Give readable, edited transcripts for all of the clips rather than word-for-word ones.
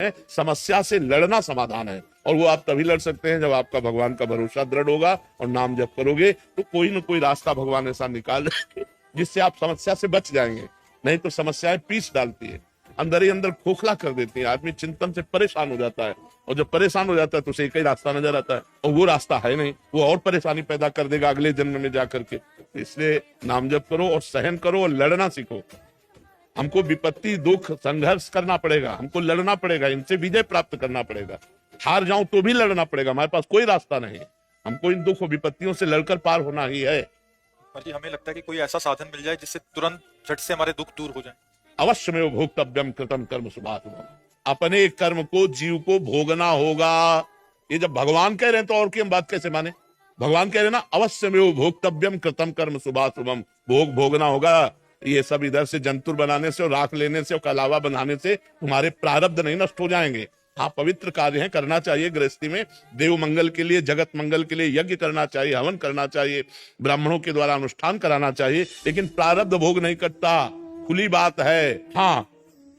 है, समस्या से लड़ना समाधान है। और वो आप तभी लड़ सकते हैं जब आपका भगवान का भरोसा दृढ़ होगा और नाम जप करोगे तो कोई ना कोई रास्ता भगवान ऐसा निकाल देंगे जिससे आप समस्या से बच जाएंगे। नहीं तो समस्याएं पीस डालती है, अंदर ही अंदर खोखला कर देती है, आदमी चिंतन से परेशान हो जाता है। और जब परेशान हो जाता है तो उसे एक ही रास्ता नजर आता है और वो रास्ता है नहीं, वो और परेशानी पैदा कर देगा अगले जन्म में जाकर के। इसलिए नाम जप करो और सहन करो और लड़ना सीखो। हमको विपत्ति, दुख, संघर्ष करना पड़ेगा, हमको लड़ना पड़ेगा, इनसे विजय प्राप्त करना पड़ेगा। हार जाऊं तो भी लड़ना पड़ेगा, हमारे पास कोई रास्ता नहीं। हमको इन दुख और विपत्तियों से लड़कर पार होना ही है। पर जी हमें लगता है कि कोई ऐसा साधन मिल जाए जिससे तुरंत झट से हमारे दुख दूर हो जाए। अवश्य में भोक्तव्यम कृतम कर्म शुभाशुभम, अपने कर्म को जीव को भोगना होगा। ये जब भगवान कह रहे हैं तो और की हम बात कैसे माने? भगवान कह रहे हैं ना, अवश्य में भोक्तव्यम कृतम कर्म शुभाशुभम, भोग भोगना होगा। ये सब इधर से जंतुर बनाने से और राख लेने से और कलावा बनाने से तुम्हारे प्रारब्ध नहीं नष्ट हो जाएंगे। हाँ, पवित्र कार्य है, करना चाहिए गृहस्थी में, देव मंगल के लिए, जगत मंगल के लिए यज्ञ करना चाहिए, हवन करना चाहिए, ब्राह्मणों के द्वारा अनुष्ठान कराना चाहिए, लेकिन प्रारब्ध भोग नहीं करता, खुली बात है। हाँ,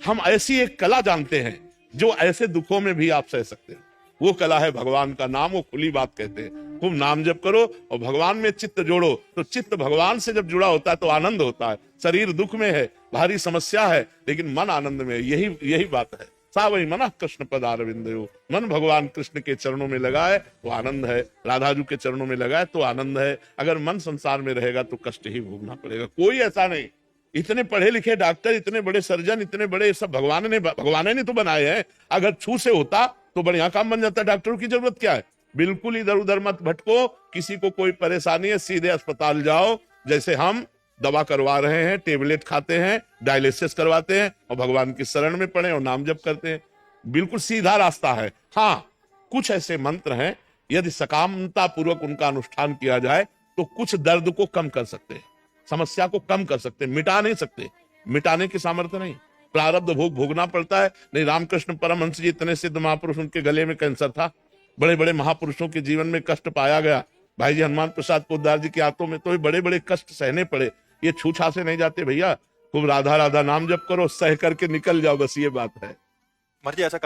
हम ऐसी एक कला जानते हैं जो ऐसे दुखों में भी आप सह सकते हैं। वो कला है भगवान का नाम, वो खुली बात कहते हैं। खूब नाम जप करो और भगवान में चित्त जोड़ो, तो चित्त भगवान से जब जुड़ा होता है तो आनंद होता है। शरीर दुख में है, भारी समस्या है, लेकिन मन आनंद में है। यही बात है। सा वही मन कृष्ण पदारविंदयो, मन भगवान कृष्ण के चरणों में लगा है तो आनंद है, राधा जी के चरणों में लगा है तो आनंद है। अगर मन संसार में रहेगा तो कष्ट ही भोगना पड़ेगा। कोई ऐसा नहीं, इतने पढ़े लिखे डॉक्टर, इतने बड़े सर्जन, इतने बड़े सब भगवान ने तो बनाए हैं। अगर छू से होता तो बढ़िया काम बन जाता। डॉक्टरों की जरूरत क्या है? बिल्कुल इधर उधर मत भटको, किसी को कोई परेशानी है सीधे अस्पताल जाओ। जैसे हम दवा करवा रहे हैं, टेबलेट खाते हैं, डायलिसिस करवाते हैं और भगवान की शरण में पड़े और नाम जप करते हैं। बिल्कुल सीधा रास्ता है। हाँ, कुछ ऐसे मंत्र हैं, यदि सकामता पूर्वक उनका अनुष्ठान किया जाए तो कुछ दर्द को कम कर सकते हैं, समस्या को कम कर सकते हैं, मिटा नहीं सकते, मिटाने की सामर्थ्य नहीं। प्रारब्ध भोग भोगना पड़ता है। नहीं, रामकृष्ण परमहंस जी इतने सिद्ध महापुरुष, उनके गले में कैंसर था। बड़े बड़े महापुरुषों के जीवन में कष्ट पाया गया। भाई जी हनुमान प्रसाद पोद्दार जी के हाथों में तो बड़े बड़े कष्ट सहने पड़े। ये छूछा से नहीं जाते भैया। खूब राधा राधा नाम जप करो, सह करके निकल जाओ, बस ये बात है। मर्जी ऐसा